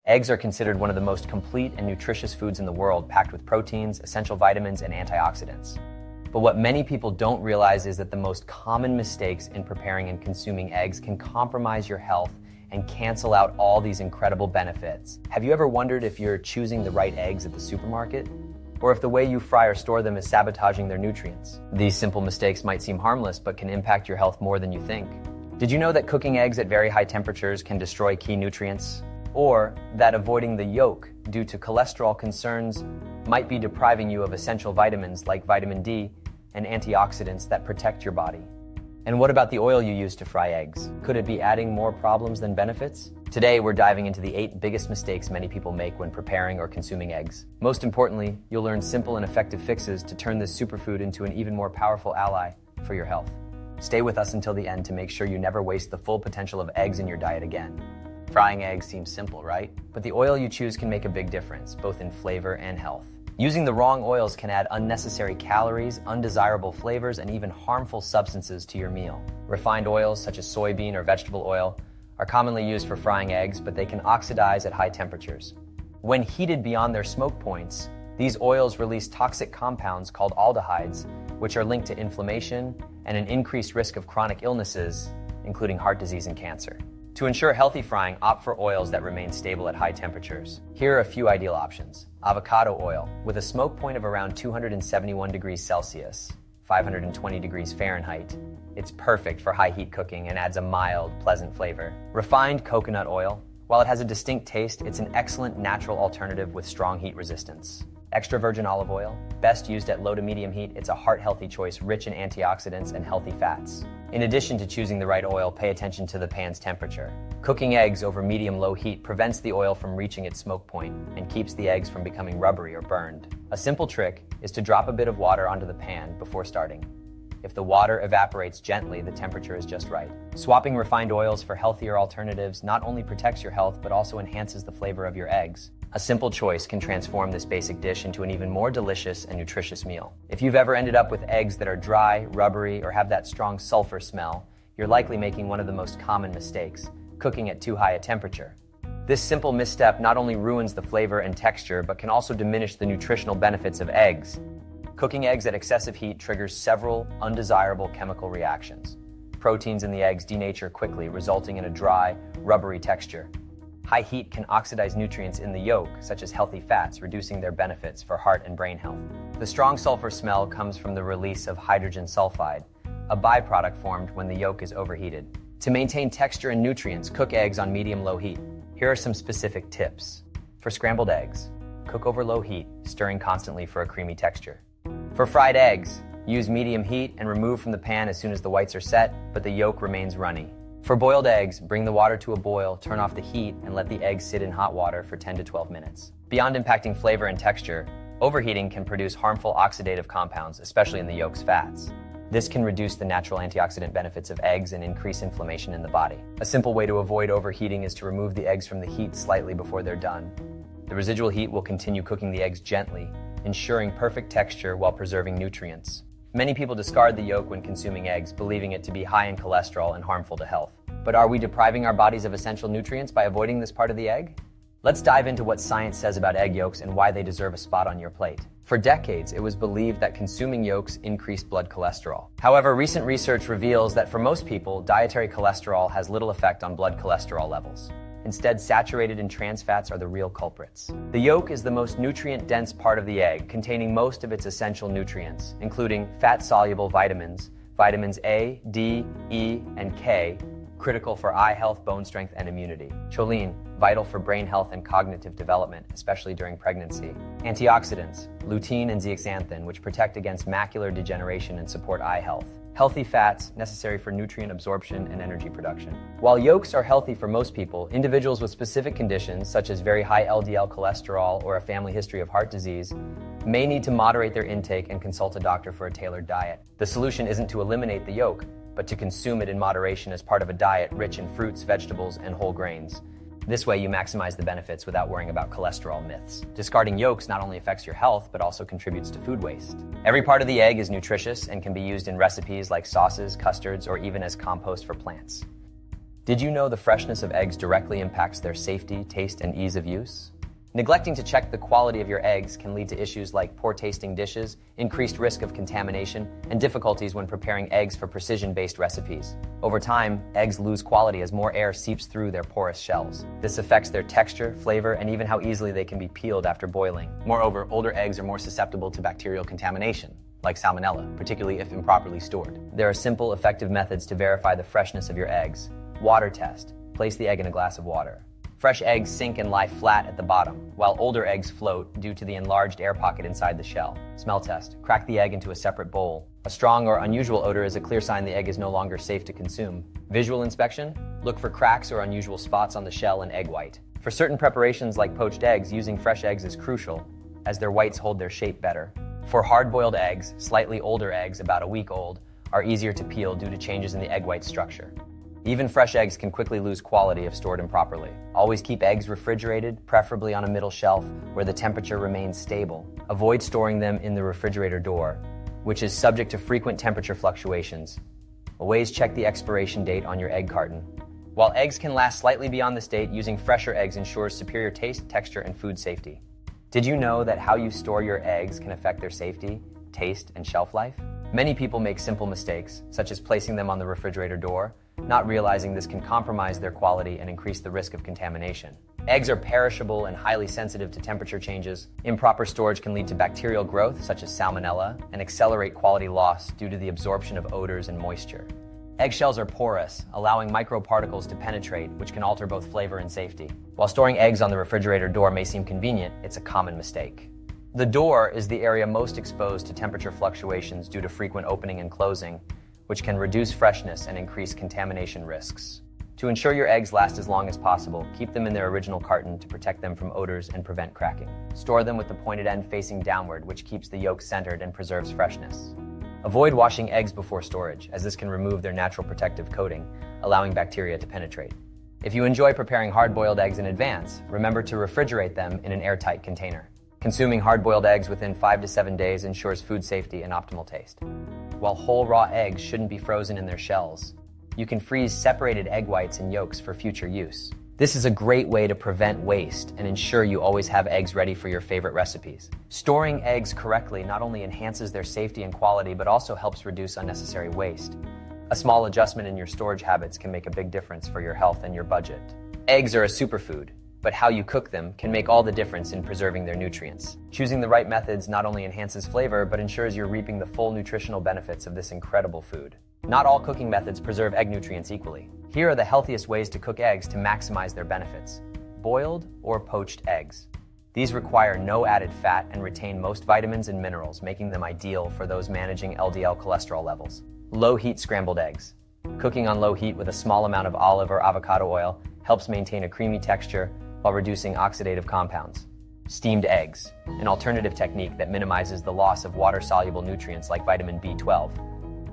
Eggs are considered one of the most complete and nutritious foods in the world, packed with proteins, essential vitamins, and antioxidants. But what many people don't realize is that the most common mistakes in preparing and consuming eggs can compromise your health and cancel out all these incredible benefits. Have you ever wondered if you're choosing the right eggs at the supermarket? Or if the way you fry or store them is sabotaging their nutrients? These simple mistakes might seem harmless, but can impact your health more than you think. Did you know that cooking eggs at very high temperatures can destroy key nutrients? Or that avoiding the yolk due to cholesterol concerns might be depriving you of essential vitamins like vitamin D and antioxidants that protect your body? And what about the oil you use to fry eggs? Could it be adding more problems than benefits? Today, we're diving into the 8 biggest mistakes many people make when preparing or consuming eggs. Most importantly, you'll learn simple and effective fixes to turn this superfood into an even more powerful ally for your health. Stay with us until the end to make sure you never waste the full potential of eggs in your diet again. Frying eggs seems simple, right? But the oil you choose can make a big difference, both in flavor and health. Using the wrong oils can add unnecessary calories, undesirable flavors, and even harmful substances to your meal. Refined oils such as soybean or vegetable oil are commonly used for frying eggs, but they can oxidize at high temperatures. When heated beyond their smoke points, these oils release toxic compounds called aldehydes, which are linked to inflammation and an increased risk of chronic illnesses, including heart disease and cancer. To ensure healthy frying, opt for oils that remain stable at high temperatures. Here are a few ideal options. Avocado oil, with a smoke point of around 271 degrees Celsius, 520 degrees Fahrenheit. It's perfect for high heat cooking and adds a mild, pleasant flavor. Refined coconut oil. While it has a distinct taste, it's an excellent natural alternative with strong heat resistance. Extra virgin olive oil, best used at low to medium heat, it's a heart-healthy choice rich in antioxidants and healthy fats. In addition to choosing the right oil, pay attention to the pan's temperature. Cooking eggs over medium-low heat prevents the oil from reaching its smoke point and keeps the eggs from becoming rubbery or burned. A simple trick is to drop a bit of water onto the pan before starting. If the water evaporates gently, the temperature is just right. Swapping refined oils for healthier alternatives not only protects your health, but also enhances the flavor of your eggs. A simple choice can transform this basic dish into an even more delicious and nutritious meal. If you've ever ended up with eggs that are dry, rubbery, or have that strong sulfur smell, you're likely making one of the most common mistakes: cooking at too high a temperature. This simple misstep not only ruins the flavor and texture, but can also diminish the nutritional benefits of eggs. Cooking eggs at excessive heat triggers several undesirable chemical reactions. Proteins in the eggs denature quickly, resulting in a dry, rubbery texture. High heat can oxidize nutrients in the yolk, such as healthy fats, reducing their benefits for heart and brain health. The strong sulfur smell comes from the release of hydrogen sulfide, a byproduct formed when the yolk is overheated. To maintain texture and nutrients, cook eggs on medium-low heat. Here are some specific tips. For scrambled eggs, cook over low heat, stirring constantly for a creamy texture. For fried eggs, use medium heat and remove from the pan as soon as the whites are set, but the yolk remains runny. For boiled eggs, bring the water to a boil, turn off the heat, and let the eggs sit in hot water for 10 to 12 minutes. Beyond impacting flavor and texture, overheating can produce harmful oxidative compounds, especially in the yolk's fats. This can reduce the natural antioxidant benefits of eggs and increase inflammation in the body. A simple way to avoid overheating is to remove the eggs from the heat slightly before they're done. The residual heat will continue cooking the eggs gently, ensuring perfect texture while preserving nutrients. Many people discard the yolk when consuming eggs, believing it to be high in cholesterol and harmful to health. But are we depriving our bodies of essential nutrients by avoiding this part of the egg? Let's dive into what science says about egg yolks and why they deserve a spot on your plate. For decades, it was believed that consuming yolks increased blood cholesterol. However, recent research reveals that for most people, dietary cholesterol has little effect on blood cholesterol levels. Instead, saturated and trans fats are the real culprits. The yolk is the most nutrient-dense part of the egg, containing most of its essential nutrients, including fat-soluble vitamins, vitamins A, D, E, and K, critical for eye health, bone strength, and immunity. Choline, vital for brain health and cognitive development, especially during pregnancy. Antioxidants, lutein and zeaxanthin, which protect against macular degeneration and support eye health. Healthy fats, necessary for nutrient absorption and energy production. While yolks are healthy for most people, individuals with specific conditions, such as very high LDL cholesterol or a family history of heart disease, may need to moderate their intake and consult a doctor for a tailored diet. The solution isn't to eliminate the yolk, but to consume it in moderation as part of a diet rich in fruits, vegetables, and whole grains. This way, you maximize the benefits without worrying about cholesterol myths. Discarding yolks not only affects your health, but also contributes to food waste. Every part of the egg is nutritious and can be used in recipes like sauces, custards, or even as compost for plants. Did you know the freshness of eggs directly impacts their safety, taste, and ease of use? Neglecting to check the quality of your eggs can lead to issues like poor tasting dishes, increased risk of contamination, and difficulties when preparing eggs for precision-based recipes. Over time, eggs lose quality as more air seeps through their porous shells. This affects their texture, flavor, and even how easily they can be peeled after boiling. Moreover, older eggs are more susceptible to bacterial contamination, like salmonella, particularly if improperly stored. There are simple, effective methods to verify the freshness of your eggs. Water test. Place the egg in a glass of water. Fresh eggs sink and lie flat at the bottom, while older eggs float due to the enlarged air pocket inside the shell. Smell test. Crack the egg into a separate bowl. A strong or unusual odor is a clear sign the egg is no longer safe to consume. Visual inspection. Look for cracks or unusual spots on the shell and egg white. For certain preparations like poached eggs, using fresh eggs is crucial, as their whites hold their shape better. For hard-boiled eggs, slightly older eggs, about a week old, are easier to peel due to changes in the egg white structure. Even fresh eggs can quickly lose quality if stored improperly. Always keep eggs refrigerated, preferably on a middle shelf where the temperature remains stable. Avoid storing them in the refrigerator door, which is subject to frequent temperature fluctuations. Always check the expiration date on your egg carton. While eggs can last slightly beyond this date, using fresher eggs ensures superior taste, texture, and food safety. Did you know that how you store your eggs can affect their safety, taste, and shelf life? Many people make simple mistakes, such as placing them on the refrigerator door, not realizing this can compromise their quality and increase the risk of contamination. Eggs are perishable and highly sensitive to temperature changes. Improper storage can lead to bacterial growth, such as salmonella, and accelerate quality loss due to the absorption of odors and moisture. Eggshells are porous, allowing microparticles to penetrate, which can alter both flavor and safety. While storing eggs on the refrigerator door may seem convenient, it's a common mistake. The door is the area most exposed to temperature fluctuations due to frequent opening and closing, which can reduce freshness and increase contamination risks. To ensure your eggs last as long as possible, keep them in their original carton to protect them from odors and prevent cracking. Store them with the pointed end facing downward, which keeps the yolk centered and preserves freshness. Avoid washing eggs before storage, as this can remove their natural protective coating, allowing bacteria to penetrate. If you enjoy preparing hard-boiled eggs in advance, remember to refrigerate them in an airtight container. Consuming hard-boiled eggs within 5 to 7 days ensures food safety and optimal taste. While whole raw eggs shouldn't be frozen in their shells, you can freeze separated egg whites and yolks for future use. This is a great way to prevent waste and ensure you always have eggs ready for your favorite recipes. Storing eggs correctly not only enhances their safety and quality, but also helps reduce unnecessary waste. A small adjustment in your storage habits can make a big difference for your health and your budget. Eggs are a superfood, but how you cook them can make all the difference in preserving their nutrients. Choosing the right methods not only enhances flavor, but ensures you're reaping the full nutritional benefits of this incredible food. Not all cooking methods preserve egg nutrients equally. Here are the healthiest ways to cook eggs to maximize their benefits. Boiled or poached eggs. These require no added fat and retain most vitamins and minerals, making them ideal for those managing LDL cholesterol levels. Low-heat scrambled eggs. Cooking on low heat with a small amount of olive or avocado oil helps maintain a creamy texture while reducing oxidative compounds. Steamed eggs, an alternative technique that minimizes the loss of water-soluble nutrients like vitamin B12.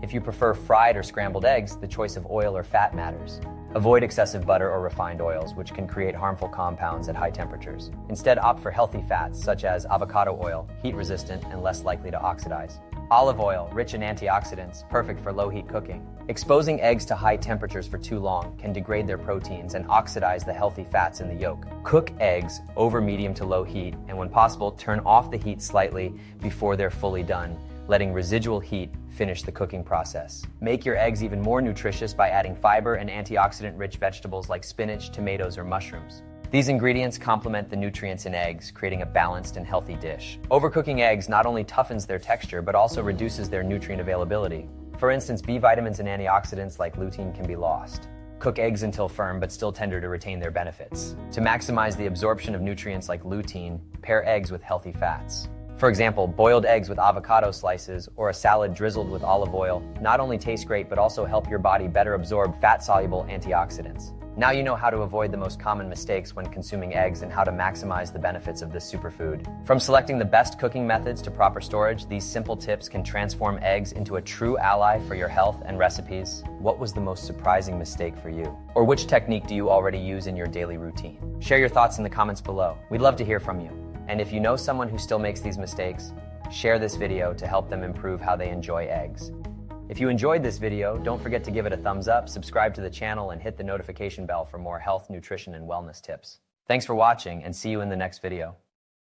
If you prefer fried or scrambled eggs, the choice of oil or fat matters. Avoid excessive butter or refined oils, which can create harmful compounds at high temperatures. Instead, opt for healthy fats, such as avocado oil, heat-resistant and less likely to oxidize. Olive oil, rich in antioxidants, perfect for low-heat cooking. Exposing eggs to high temperatures for too long can degrade their proteins and oxidize the healthy fats in the yolk. Cook eggs over medium to low heat, and when possible, turn off the heat slightly before they're fully done, letting residual heat finish the cooking process. Make your eggs even more nutritious by adding fiber and antioxidant-rich vegetables like spinach, tomatoes, or mushrooms. These ingredients complement the nutrients in eggs, creating a balanced and healthy dish. Overcooking eggs not only toughens their texture, but also reduces their nutrient availability. For instance, B vitamins and antioxidants like lutein can be lost. Cook eggs until firm but still tender to retain their benefits. To maximize the absorption of nutrients like lutein, pair eggs with healthy fats. For example, boiled eggs with avocado slices or a salad drizzled with olive oil not only taste great but also help your body better absorb fat-soluble antioxidants. Now you know how to avoid the most common mistakes when consuming eggs and how to maximize the benefits of this superfood. From selecting the best cooking methods to proper storage, these simple tips can transform eggs into a true ally for your health and recipes. What was the most surprising mistake for you? Or which technique do you already use in your daily routine? Share your thoughts in the comments below. We'd love to hear from you. And if you know someone who still makes these mistakes, share this video to help them improve how they enjoy eggs. If you enjoyed this video, don't forget to give it a thumbs up, subscribe to the channel, and hit the notification bell for more health, nutrition, and wellness tips. Thanks for watching, and see you in the next video.